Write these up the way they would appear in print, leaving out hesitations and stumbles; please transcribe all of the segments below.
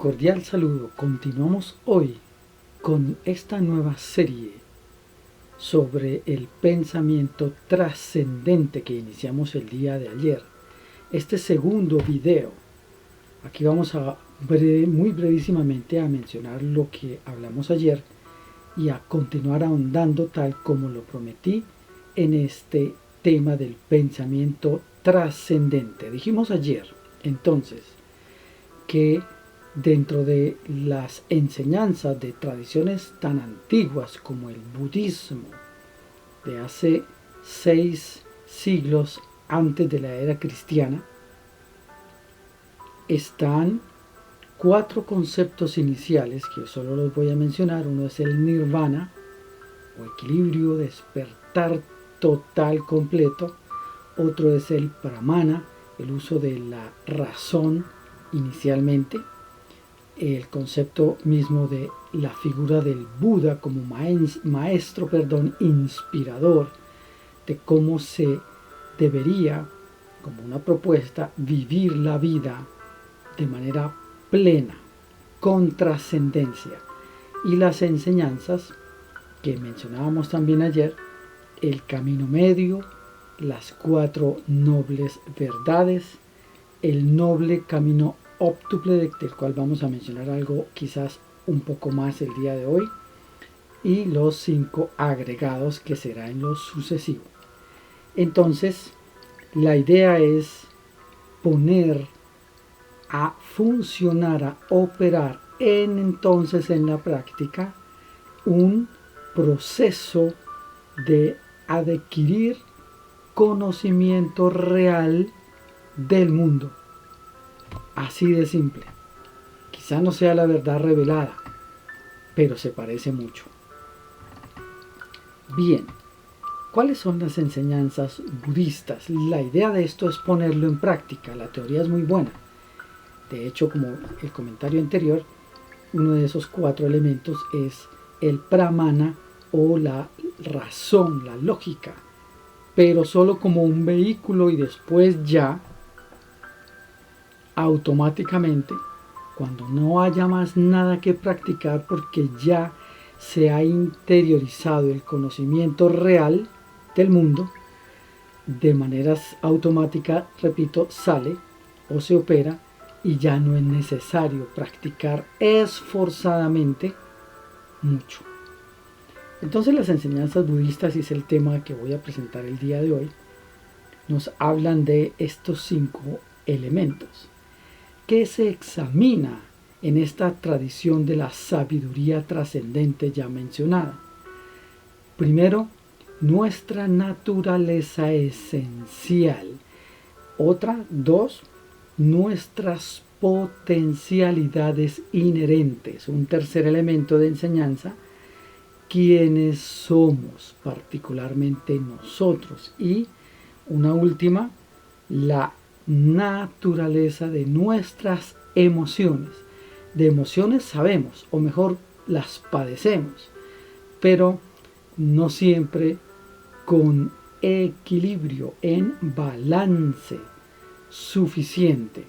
Cordial saludo. Continuamos hoy con esta nueva serie sobre el pensamiento trascendente que iniciamos el día de ayer. Este segundo video, aquí vamos a muy brevísimamente a mencionar lo que hablamos ayer y a continuar ahondando tal como lo prometí en este tema del pensamiento trascendente. Dijimos ayer entonces que dentro de las enseñanzas de tradiciones tan antiguas como el budismo de hace 6 siglos antes de la era cristiana, están 4 conceptos iniciales que solo los voy a mencionar. Uno es el nirvana o equilibrio, despertar total completo. Otro es el pramana, el uso de la razón inicialmente. El concepto mismo de la figura del Buda como maestro inspirador de cómo se debería, como una propuesta, vivir la vida de manera plena, con trascendencia. Y las enseñanzas que mencionábamos también ayer, el camino medio, las 4 nobles verdades, el noble camino óptuple, del cual vamos a mencionar algo quizás un poco más el día de hoy, y los 5 agregados, que será en lo sucesivo. Entonces, la idea es poner a funcionar, a operar entonces en la práctica un proceso de adquirir conocimiento real del mundo. Así de simple. Quizá no sea la verdad revelada, pero se parece mucho. Bien, ¿cuáles son las enseñanzas budistas? La idea de esto es ponerlo en práctica. La teoría es muy buena. De hecho, como el comentario anterior, uno de esos 4 elementos es el pramana o la razón, la lógica, pero solo como un vehículo, y después ya automáticamente, cuando no haya más nada que practicar porque ya se ha interiorizado el conocimiento real del mundo, de manera automática, repito, sale o se opera y ya no es necesario practicar esforzadamente mucho. Entonces las enseñanzas budistas, y es el tema que voy a presentar el día de hoy, nos hablan de estos 5 elementos que se examina en esta tradición de la sabiduría trascendente ya mencionada. Primero, nuestra naturaleza esencial. 2, nuestras potencialidades inherentes. Un tercer elemento de enseñanza, quiénes somos, particularmente nosotros. Y una última, la naturaleza de nuestras emociones. De emociones sabemos, o mejor, las padecemos, pero no siempre con equilibrio, en balance suficiente.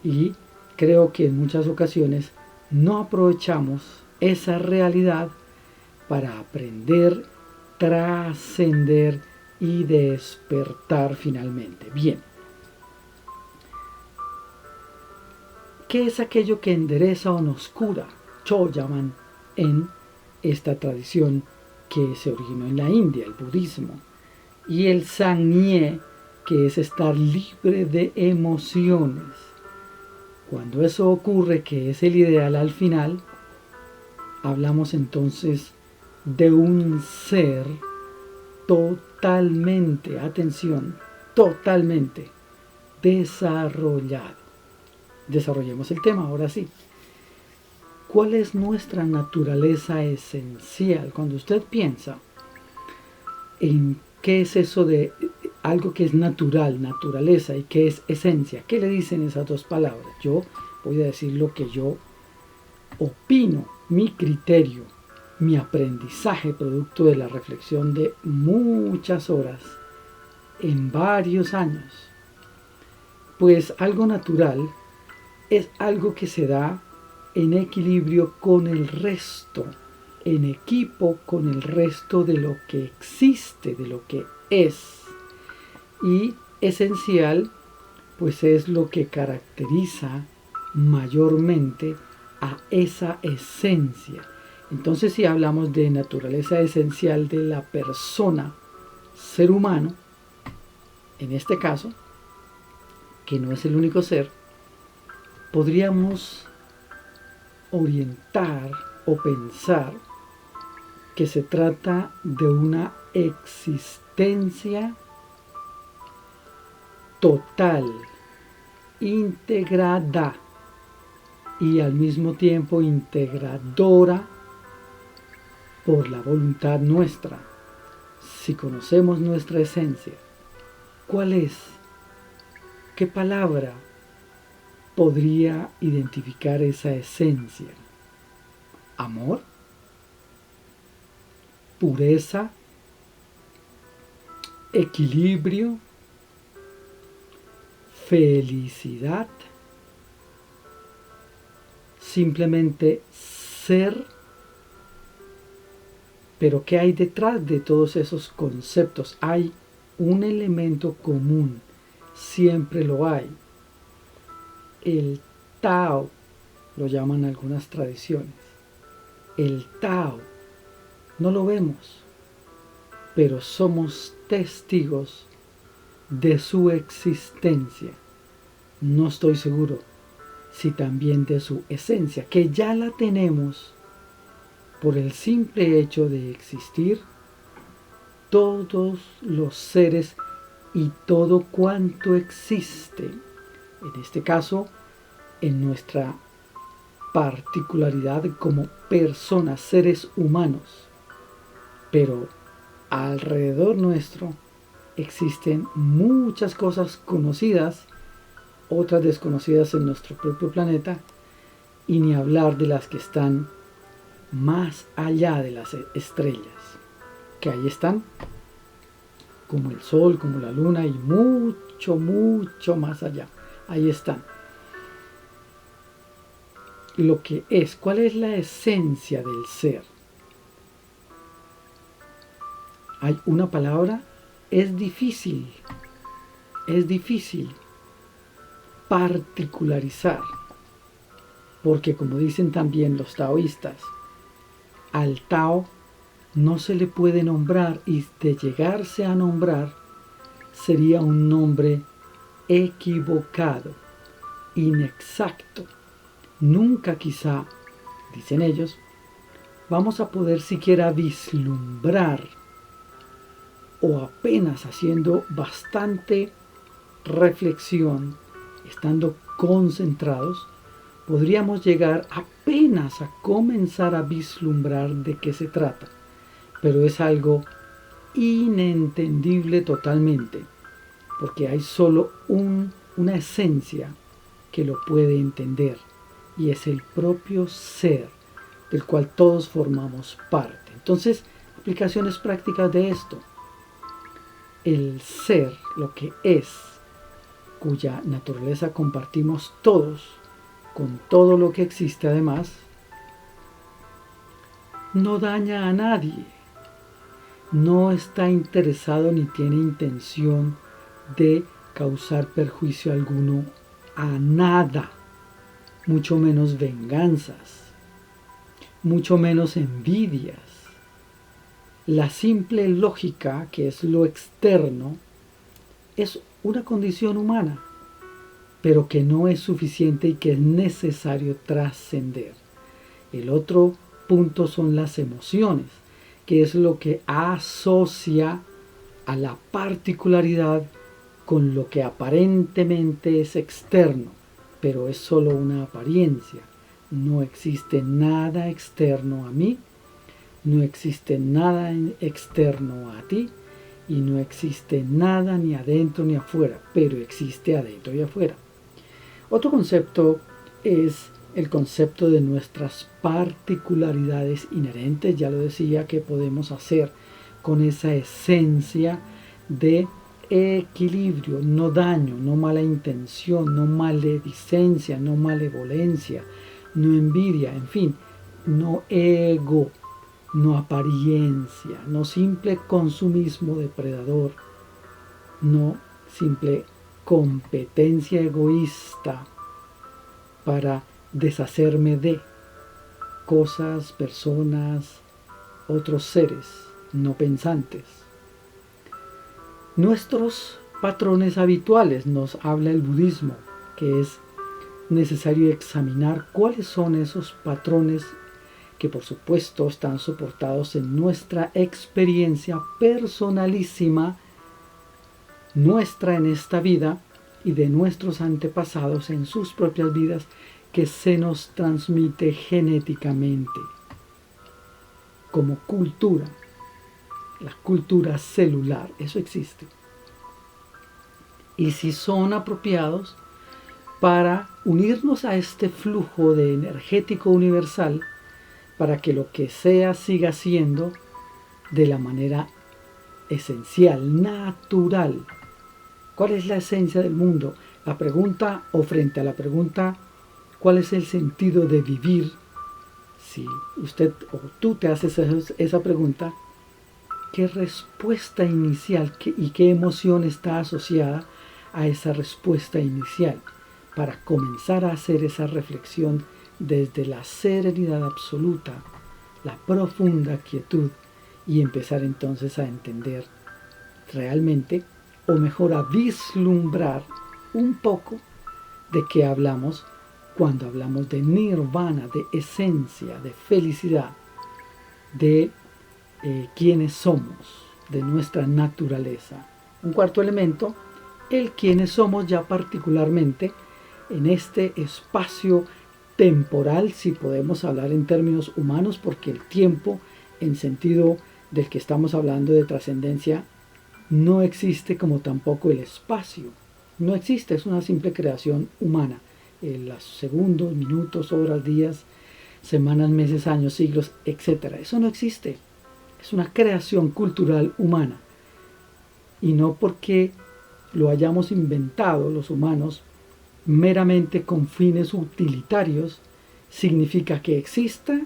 Y creo que en muchas ocasiones no aprovechamos esa realidad para aprender, trascender y despertar finalmente. Bien. ¿Qué es aquello que endereza o nos cura? Cho llaman en esta tradición que se originó en la India, el budismo. Y el sangye, que es estar libre de emociones. Cuando eso ocurre, que es el ideal al final, hablamos entonces de un ser totalmente, atención, totalmente desarrollado. Desarrollemos el tema, ahora sí. ¿Cuál es nuestra naturaleza esencial? Cuando usted piensa en qué es eso de algo que es natural, naturaleza, y qué es esencia, ¿qué le dicen esas 2 palabras? Yo voy a decir lo que yo opino, mi criterio, mi aprendizaje producto de la reflexión de muchas horas en varios años. Pues algo natural es algo que se da en equilibrio con el resto, en equipo con el resto de lo que existe, de lo que es. Y esencial, pues es lo que caracteriza mayormente a esa esencia. Entonces, si hablamos de naturaleza esencial de la persona, ser humano, en este caso, que no es el único ser, podríamos orientar o pensar que se trata de una existencia total, integrada y al mismo tiempo integradora por la voluntad nuestra. Si conocemos nuestra esencia, ¿cuál es? ¿Qué palabra podría identificar esa esencia? ¿Amor? ¿Pureza? ¿Equilibrio? ¿Felicidad? ¿Simplemente ser? Pero ¿qué hay detrás de todos esos conceptos? Hay un elemento común, siempre lo hay. El Tao, lo llaman algunas tradiciones. El Tao, no lo vemos, pero somos testigos de su existencia. No estoy seguro si también de su esencia, que ya la tenemos por el simple hecho de existir todos los seres y todo cuanto existe. En este caso, en nuestra particularidad como personas, seres humanos. Pero alrededor nuestro existen muchas cosas conocidas, otras desconocidas en nuestro propio planeta, y ni hablar de las que están más allá de las estrellas, que ahí están, como el Sol, como la Luna, y mucho, mucho más allá. Ahí están. Lo que es, ¿cuál es la esencia del ser? Hay una palabra, es difícil particularizar, porque como dicen también los taoístas, al Tao no se le puede nombrar, y de llegarse a nombrar sería un nombre equivocado, inexacto. Nunca quizá, dicen ellos, vamos a poder siquiera vislumbrar, o apenas haciendo bastante reflexión, estando concentrados, podríamos llegar apenas a comenzar a vislumbrar de qué se trata. Pero es algo inentendible totalmente, porque hay solo una esencia que lo puede entender, y es el propio ser, del cual todos formamos parte. Entonces, aplicaciones prácticas de esto. El ser, lo que es, cuya naturaleza compartimos todos, con todo lo que existe además, no daña a nadie, no está interesado ni tiene intención de causar perjuicio alguno a nada, mucho menos venganzas, mucho menos envidias. La simple lógica, que es lo externo, es una condición humana, pero que no es suficiente y que es necesario trascender. El otro punto son las emociones, que es lo que asocia a la particularidad con lo que aparentemente es externo, pero es solo una apariencia. No existe nada externo a mí, no existe nada externo a ti, y no existe nada ni adentro ni afuera, pero existe adentro y afuera. Otro concepto es el concepto de nuestras particularidades inherentes. Ya lo decía, que podemos hacer con esa esencia de equilibrio, no daño, no mala intención, no maledicencia, no malevolencia, no envidia, en fin, no ego, no apariencia, no simple consumismo depredador, no simple competencia egoísta para deshacerme de cosas, personas, otros seres no pensantes. Nuestros patrones habituales nos habla el budismo, que es necesario examinar cuáles son esos patrones que por supuesto están soportados en nuestra experiencia personalísima, nuestra en esta vida y de nuestros antepasados en sus propias vidas, que se nos transmite genéticamente como cultura, la cultura celular, eso existe. Y si son apropiados para unirnos a este flujo de energético universal, para que lo que sea siga siendo de la manera esencial, natural. ¿Cuál es la esencia del mundo? La pregunta, o frente a la pregunta, ¿cuál es el sentido de vivir? Si usted o tú te haces esa pregunta, ¿qué respuesta inicial y qué emoción está asociada a esa respuesta inicial? Para comenzar a hacer esa reflexión desde la serenidad absoluta, la profunda quietud, y empezar entonces a entender realmente, o mejor a vislumbrar un poco de qué hablamos cuando hablamos de nirvana, de esencia, de felicidad, de quiénes somos, de nuestra naturaleza. Un cuarto elemento, el quiénes somos ya particularmente en este espacio temporal, si podemos hablar en términos humanos, porque el tiempo, en sentido del que estamos hablando de trascendencia, no existe, como tampoco el espacio. No existe, es una simple creación humana. Los segundos, minutos, horas, días, semanas, meses, años, siglos, etc. Eso no existe. Es una creación cultural humana. Y no porque lo hayamos inventado los humanos meramente con fines utilitarios, significa que exista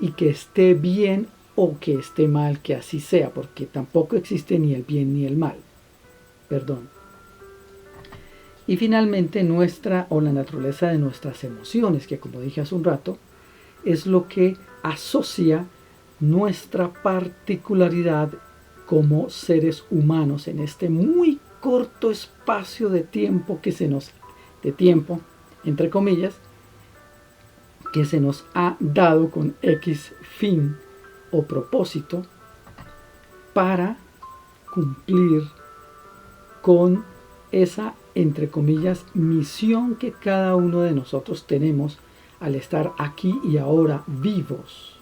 y que esté bien o que esté mal que así sea, porque tampoco existe ni el bien ni el mal. Perdón. Y finalmente nuestra o la naturaleza de nuestras emociones, que como dije hace un rato, es lo que asocia nuestra particularidad como seres humanos en este muy corto espacio de tiempo entre comillas, que se nos ha dado con X fin o propósito para cumplir con esa, entre comillas, misión que cada uno de nosotros tenemos al estar aquí y ahora vivos.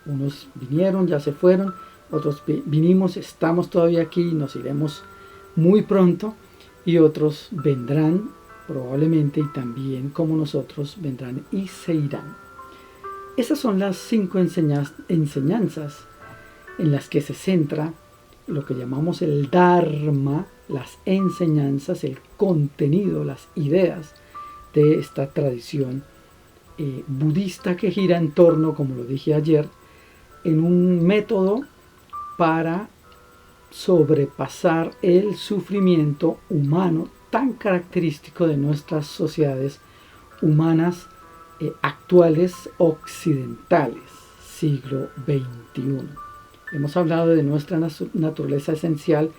Unos vinieron, ya se fueron, otros vinimos, estamos todavía aquí y nos iremos muy pronto, y otros vendrán probablemente y también como nosotros vendrán y se irán. Esas son las 5 enseñanzas en las que se centra lo que llamamos el Dharma, las enseñanzas, el contenido, las ideas de esta tradición budista, que gira en torno, como lo dije ayer, en un método para sobrepasar el sufrimiento humano tan característico de nuestras sociedades humanas actuales occidentales, siglo XXI. Hemos hablado de nuestra naturaleza esencial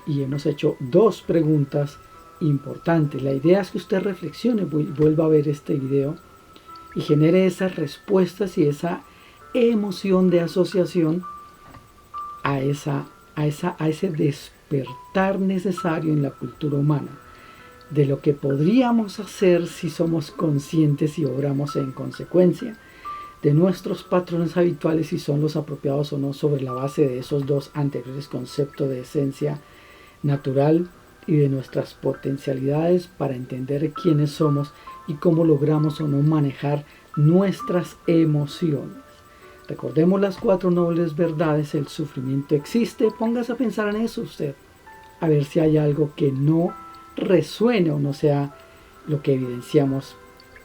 y hemos hecho 2 preguntas importantes. La idea es que usted reflexione, vuelva a ver este video y genere esas respuestas y esa emoción de asociación a ese despertar necesario en la cultura humana, de lo que podríamos hacer si somos conscientes y obramos en consecuencia, de nuestros patrones habituales, si son los apropiados o no, sobre la base de esos 2 anteriores conceptos de esencia natural y de nuestras potencialidades, para entender quiénes somos y cómo logramos o no manejar nuestras emociones. Recordemos las 4 nobles verdades. El sufrimiento existe. Póngase a pensar en eso usted, a ver si hay algo que no resuene o no sea lo que evidenciamos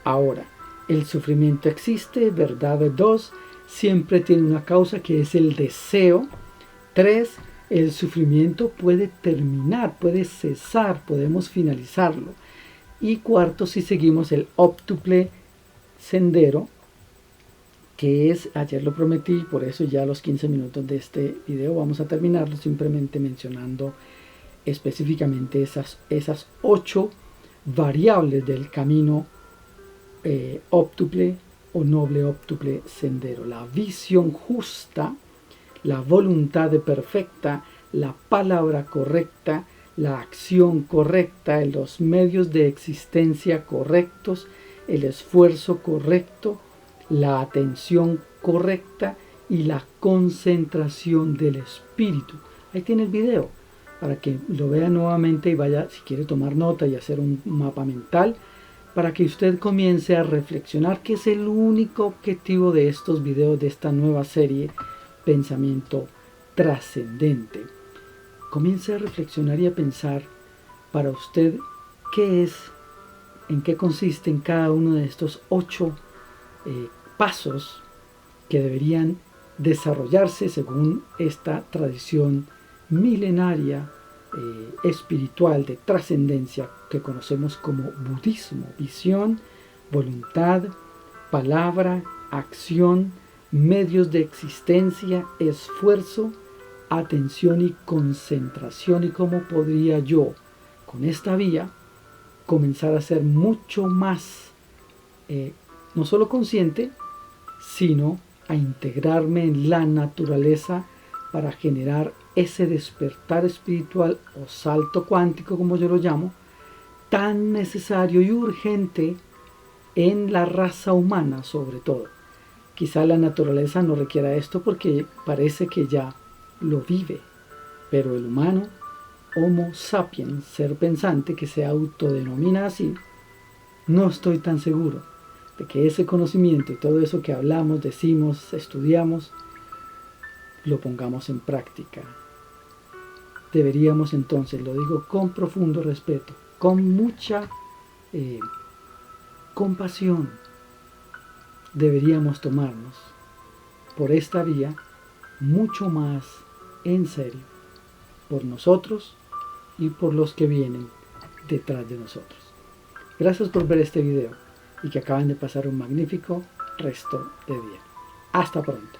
ahora. El sufrimiento existe, verdad 2, siempre tiene una causa que es el deseo. 3, el sufrimiento puede terminar, puede cesar, podemos finalizarlo. Y 4, si seguimos el óptuple sendero, que es, ayer lo prometí, por eso ya los 15 minutos de este video vamos a terminarlo simplemente mencionando específicamente esas 8 variables del camino óptuple o noble óptuple sendero: la visión justa, la voluntad perfecta, la palabra correcta, la acción correcta, los medios de existencia correctos, el esfuerzo correcto, la atención correcta y la concentración del espíritu. Ahí tiene el video para que lo vea nuevamente y vaya, si quiere, tomar nota y hacer un mapa mental, para que usted comience a reflexionar, que es el único objetivo de estos videos, de esta nueva serie Pensamiento Trascendente. Comience a reflexionar y a pensar para usted qué es, en qué consiste en cada uno de estos 8 pasos que deberían desarrollarse según esta tradición milenaria espiritual de trascendencia que conocemos como budismo: visión, voluntad, palabra, acción, medios de existencia, esfuerzo, atención y concentración. Y cómo podría yo, con esta vía, comenzar a ser mucho más no solo consciente, sino a integrarme en la naturaleza para generar ese despertar espiritual o salto cuántico, como yo lo llamo, tan necesario y urgente en la raza humana sobre todo. Quizá la naturaleza no requiera esto porque parece que ya lo vive, pero el humano, Homo sapiens, ser pensante que se autodenomina así, no estoy tan seguro de que ese conocimiento y todo eso que hablamos, decimos, estudiamos, lo pongamos en práctica. Deberíamos entonces, lo digo con profundo respeto, con mucha compasión, deberíamos tomarnos por esta vía mucho más en serio, por nosotros y por los que vienen detrás de nosotros. Gracias por ver este video y que acaban de pasar un magnífico resto de día. Hasta pronto.